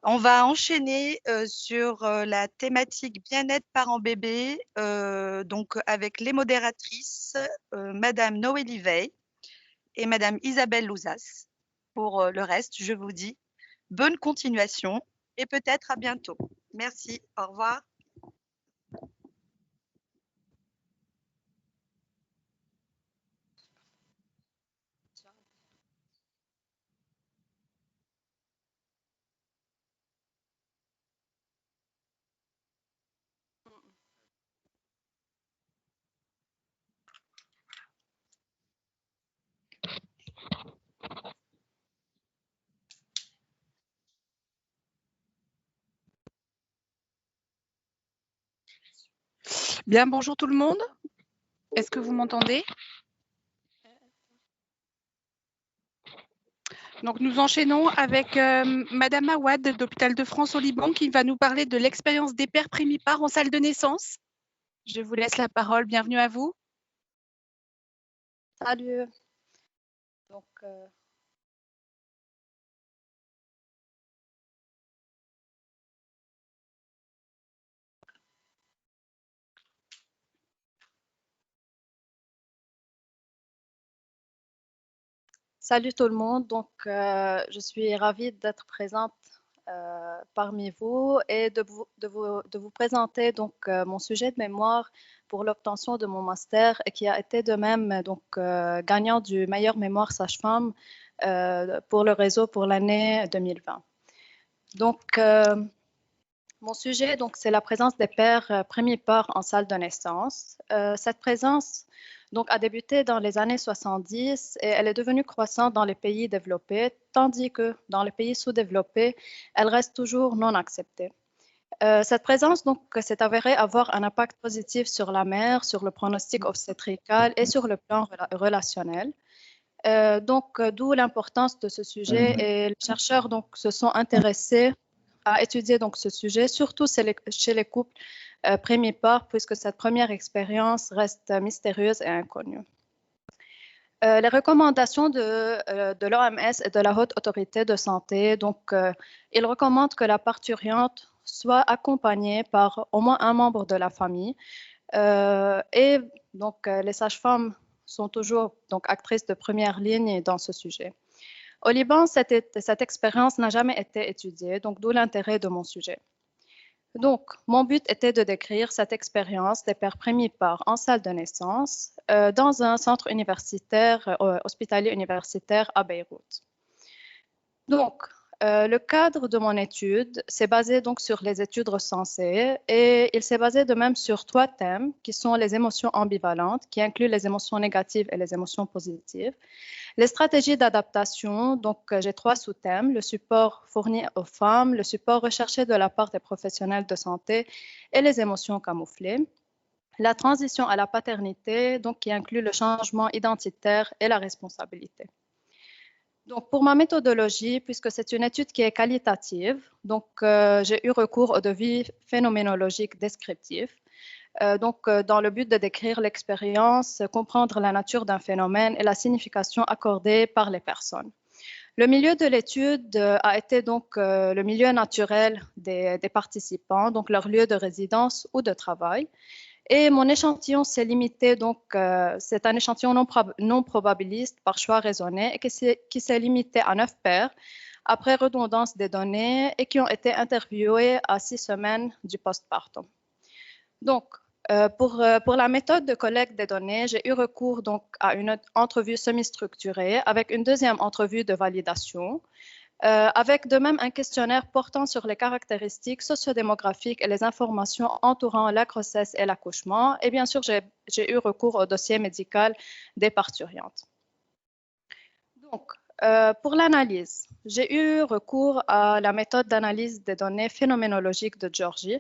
On va enchaîner sur la thématique bien-être parents-bébés, donc avec les modératrices, Madame Noélie Veil et Madame Isabelle Louzas. Pour le reste, je vous dis bonne continuation et peut-être à bientôt. Merci, au revoir. Bien, bonjour tout le monde. Est-ce que vous m'entendez? Donc, nous enchaînons avec Madame Awad d'Hôpital de France au Liban qui va nous parler de l'expérience des pères primipares en salle de naissance. Je vous laisse la parole. Bienvenue à vous. Salut. Donc, salut tout le monde. Donc, je suis ravie d'être présente parmi vous et de vous présenter donc mon sujet de mémoire pour l'obtention de mon master et qui a été de même donc gagnant du meilleur mémoire sage-femme pour le réseau pour l'année 2020. Donc, mon sujet, donc, c'est la présence des pères primipares en salle de naissance. Cette présence donc, a débuté dans les années 70 et elle est devenue croissante dans les pays développés, tandis que dans les pays sous-développés, elle reste toujours non acceptée. Cette présence s'est avérée avoir un impact positif sur la mère, sur le pronostic obstétrical et sur le plan relationnel. D'où l'importance de ce sujet et les chercheurs donc, se sont intéressés à étudier donc, ce sujet, surtout chez les couples primipares, puisque cette première expérience reste mystérieuse et inconnue. Les recommandations de l'OMS et de la Haute Autorité de Santé, donc, ils recommandent que la parturiente soit accompagnée par au moins un membre de la famille. Et donc, les sages-femmes sont toujours donc, actrices de première ligne dans ce sujet. Au Liban, cette expérience n'a jamais été étudiée, donc d'où l'intérêt de mon sujet. Donc, mon but était de décrire cette expérience des pères primipares en salle de naissance dans un centre universitaire, hospitalier universitaire à Beyrouth. Donc, le cadre de mon étude s'est basé donc sur les études recensées et il s'est basé de même sur 3 thèmes qui sont les émotions ambivalentes, qui incluent les émotions négatives et les émotions positives. Les stratégies d'adaptation, donc j'ai 3 sous-thèmes, le support fourni aux femmes, le support recherché de la part des professionnels de santé et les émotions camouflées. La transition à la paternité, donc qui inclut le changement identitaire et la responsabilité. Donc, pour ma méthodologie, puisque c'est une étude qui est qualitative, donc j'ai eu recours au devis phénoménologique descriptif. Dans le but de décrire l'expérience, comprendre la nature d'un phénomène et la signification accordée par les personnes. Le milieu de l'étude a été donc le milieu naturel des participants, donc leur lieu de résidence ou de travail. Et mon échantillon s'est limité, donc c'est un échantillon non probabiliste par choix raisonné et qui s'est limité à 9 pairs après redondance des données et qui ont été interviewés à 6 semaines du postpartum. Donc, pour la méthode de collecte des données, j'ai eu recours donc, à une entrevue semi-structurée avec une deuxième entrevue de validation, avec de même un questionnaire portant sur les caractéristiques sociodémographiques et les informations entourant la grossesse et l'accouchement. Et bien sûr, j'ai eu recours au dossier médical des parturientes. Donc, pour l'analyse, j'ai eu recours à la méthode d'analyse des données phénoménologiques de Georgi.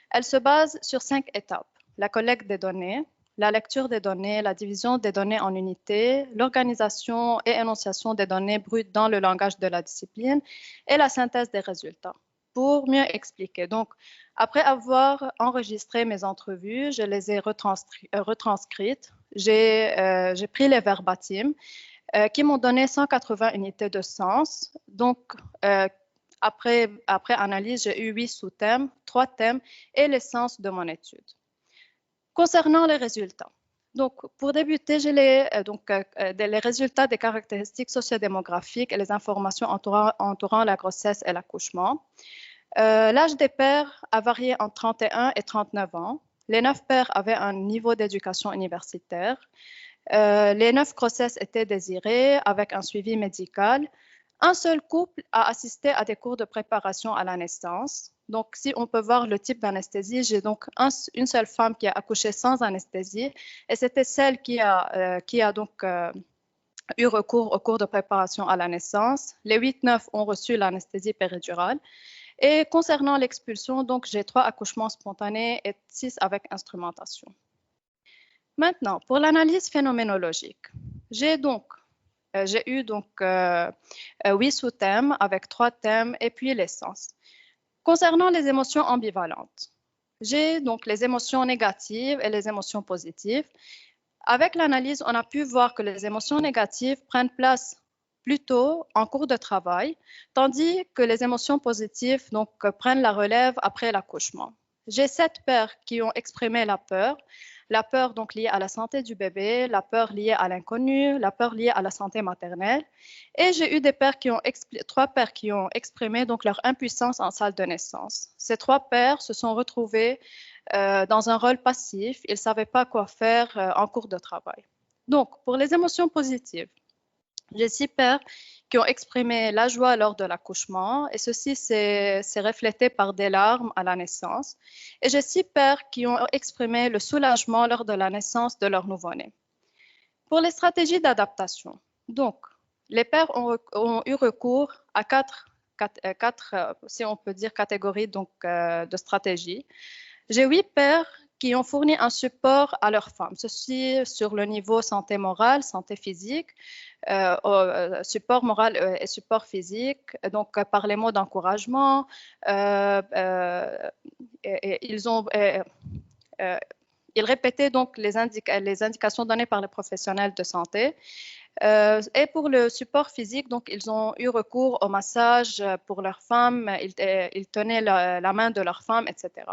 Elle se base sur 5 étapes. La collecte des données, la lecture des données, la division des données en unités, l'organisation et énonciation des données brutes dans le langage de la discipline et la synthèse des résultats. Pour mieux expliquer, donc, après avoir enregistré mes entrevues, je les ai retranscrites, j'ai pris les verbatims qui m'ont donné 180 unités de sens. Donc, Après analyse, j'ai eu 8 sous-thèmes, 3 thèmes et l'essence de mon étude. Concernant les résultats. Donc, pour débuter, j'ai les résultats des caractéristiques sociodémographiques et les informations entourant la grossesse et l'accouchement. L'âge des pères a varié entre 31 et 39 ans. Les 9 pères avaient un niveau d'éducation universitaire. Les 9 grossesses étaient désirées avec un suivi médical. Un seul couple a assisté à des cours de préparation à la naissance. Donc, si on peut voir le type d'anesthésie, j'ai donc une seule femme qui a accouché sans anesthésie et c'était celle qui a donc eu recours au cours de préparation à la naissance. Les 8-9 ont reçu l'anesthésie péridurale. Et concernant l'expulsion, donc j'ai 3 accouchements spontanés et 6 avec instrumentation. Maintenant, pour l'analyse phénoménologique, j'ai eu 8 sous-thèmes avec 3 thèmes et puis l'essence. Concernant les émotions ambivalentes, j'ai donc les émotions négatives et les émotions positives. Avec l'analyse, on a pu voir que les émotions négatives prennent place plutôt en cours de travail, tandis que les émotions positives prennent la relève après l'accouchement. J'ai 7 pères qui ont exprimé la peur donc liée à la santé du bébé, la peur liée à l'inconnu, la peur liée à la santé maternelle. Et j'ai eu 3 pères qui ont exprimé donc leur impuissance en salle de naissance. Ces 3 pères se sont retrouvés dans un rôle passif. Ils ne savaient pas quoi faire en cours de travail. Donc, pour les émotions positives, j'ai 6 pères qui ont exprimé la joie lors de l'accouchement et ceci s'est reflété par des larmes à la naissance. Et j'ai 6 pères qui ont exprimé le soulagement lors de la naissance de leur nouveau-né. Pour les stratégies d'adaptation, donc, les pères ont eu recours à quatre, si on peut dire, catégories de stratégies. J'ai 8 pères qui ont fourni un support à leurs femmes, ceci sur le niveau santé morale, santé physique, support moral et support physique, donc par les mots d'encouragement. Ils répétaient donc les indications données par les professionnels de santé. Et pour le support physique, donc, ils ont eu recours au massage pour leurs femmes, ils tenaient la main de leurs femmes, etc.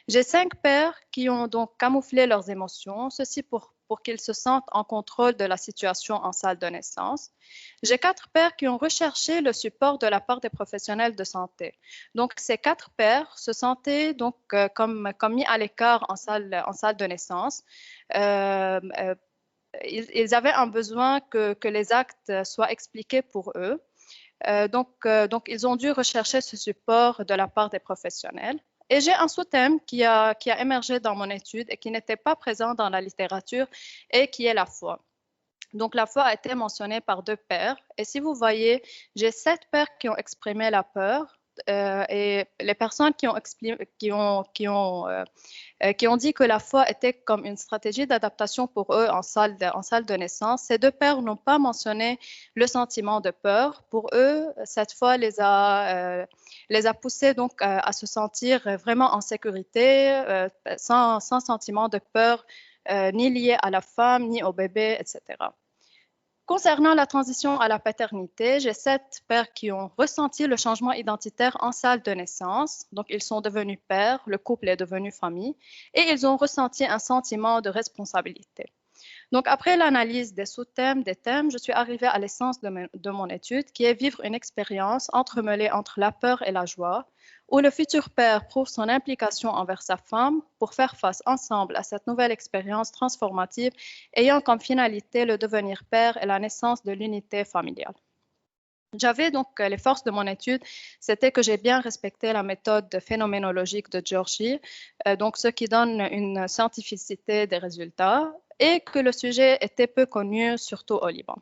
J'ai 5 pères qui ont donc camouflé leurs émotions, ceci pour qu'ils se sentent en contrôle de la situation en salle de naissance. J'ai 4 pères qui ont recherché le support de la part des professionnels de santé. Donc, ces 4 pères se sentaient donc comme mis à l'écart en salle de naissance. Ils avaient un besoin que les actes soient expliqués pour eux. Donc, ils ont dû rechercher ce support de la part des professionnels. Et j'ai un sous-thème qui a émergé dans mon étude et qui n'était pas présent dans la littérature et qui est la foi. Donc, la foi a été mentionnée par 2 pères. Et si vous voyez, j'ai 7 pères qui ont exprimé la peur. Et les personnes qui ont dit que la foi était comme une stratégie d'adaptation pour eux en salle de naissance. Ces 2 pères n'ont pas mentionné le sentiment de peur. Pour eux, cette foi les a poussés donc à se sentir vraiment en sécurité, sans sentiment de peur, ni lié à la femme, ni au bébé, etc. Concernant la transition à la paternité, j'ai 7 pères qui ont ressenti le changement identitaire en salle de naissance. Donc, ils sont devenus pères, le couple est devenu famille et ils ont ressenti un sentiment de responsabilité. Donc, après l'analyse des sous-thèmes, des thèmes, je suis arrivée à l'essence de mon étude qui est vivre une expérience entremêlée entre la peur et la joie, où le futur père prouve son implication envers sa femme pour faire face ensemble à cette nouvelle expérience transformative ayant comme finalité le devenir père et la naissance de l'unité familiale. J'avais donc les forces de mon étude, c'était que j'ai bien respecté la méthode phénoménologique de Georgi, donc ce qui donne une scientificité des résultats, et que le sujet était peu connu, surtout au Liban.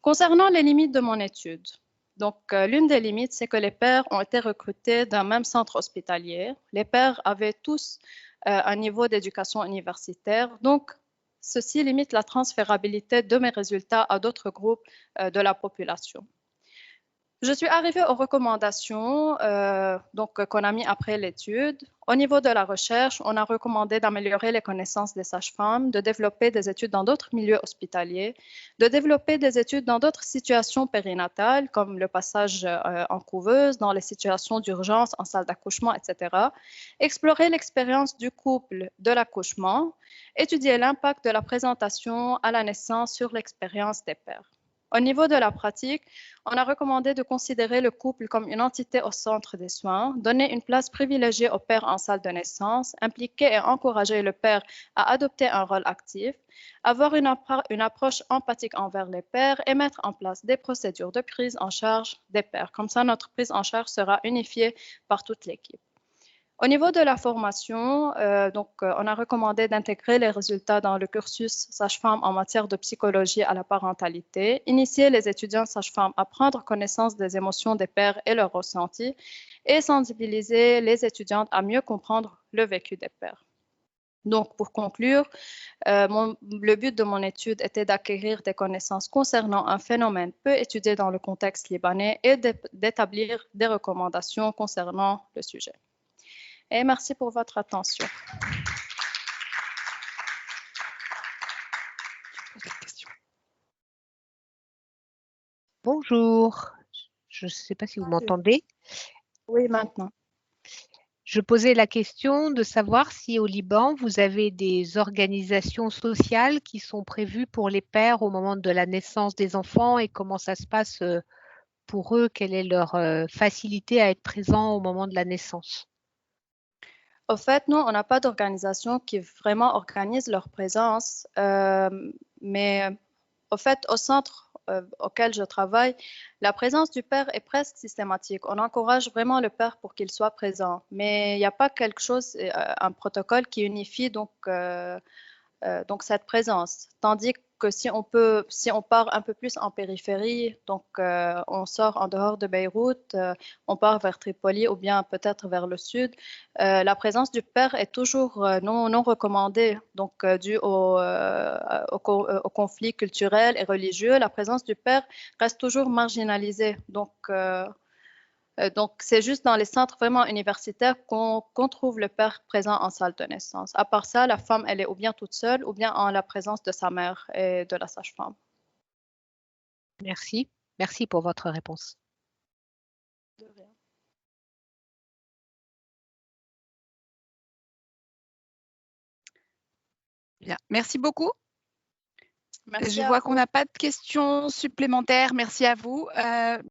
Concernant les limites de mon étude, donc l'une des limites, c'est que les pères ont été recrutés d'un même centre hospitalier. Les pères avaient tous un niveau d'éducation universitaire, donc ceci limite la transférabilité de mes résultats à d'autres groupes de la population. Je suis arrivée aux recommandations qu'on a mis après l'étude. Au niveau de la recherche, on a recommandé d'améliorer les connaissances des sages-femmes, de développer des études dans d'autres milieux hospitaliers, de développer des études dans d'autres situations périnatales, comme le passage en couveuse, dans les situations d'urgence, en salle d'accouchement, etc. Explorer l'expérience du couple de l'accouchement, étudier l'impact de la présentation à la naissance sur l'expérience des pères. Au niveau de la pratique, on a recommandé de considérer le couple comme une entité au centre des soins, donner une place privilégiée au père en salle de naissance, impliquer et encourager le père à adopter un rôle actif, avoir une approche empathique envers les pères et mettre en place des procédures de prise en charge des pères. Comme ça, notre prise en charge sera unifiée par toute l'équipe. Au niveau de la formation, on a recommandé d'intégrer les résultats dans le cursus sage-femme en matière de psychologie à la parentalité, initier les étudiants sages-femmes à prendre connaissance des émotions des pères et leurs ressentis et sensibiliser les étudiantes à mieux comprendre le vécu des pères. Donc, pour conclure, le but de mon étude était d'acquérir des connaissances concernant un phénomène peu étudié dans le contexte libanais et d'établir des recommandations concernant le sujet. Et merci pour votre attention. Bonjour, je ne sais pas si vous m'entendez. Oui, maintenant. Je posais la question de savoir si au Liban, vous avez des organisations sociales qui sont prévues pour les pères au moment de la naissance des enfants et comment ça se passe pour eux, quelle est leur facilité à être présent au moment de la naissance. Au fait, nous, on n'a pas d'organisation qui vraiment organise leur présence, mais au fait, au centre auquel je travaille, la présence du père est presque systématique. On encourage vraiment le père pour qu'il soit présent, mais il n'y a pas quelque chose, un protocole qui unifie donc cette présence. Tandis que si on part un peu plus en périphérie, donc on sort en dehors de Beyrouth, on part vers Tripoli ou bien peut-être vers le sud, la présence du père est toujours non recommandée. Donc dû au conflit culturel et religieux, la présence du père reste toujours marginalisée. Donc, c'est juste dans les centres vraiment universitaires qu'on trouve le père présent en salle de naissance. À part ça, la femme, elle est ou bien toute seule ou bien en la présence de sa mère et de la sage-femme. Merci. Merci pour votre réponse. De rien. Bien. Merci beaucoup. Merci Je vois qu'on n'a pas de questions supplémentaires. Merci à vous.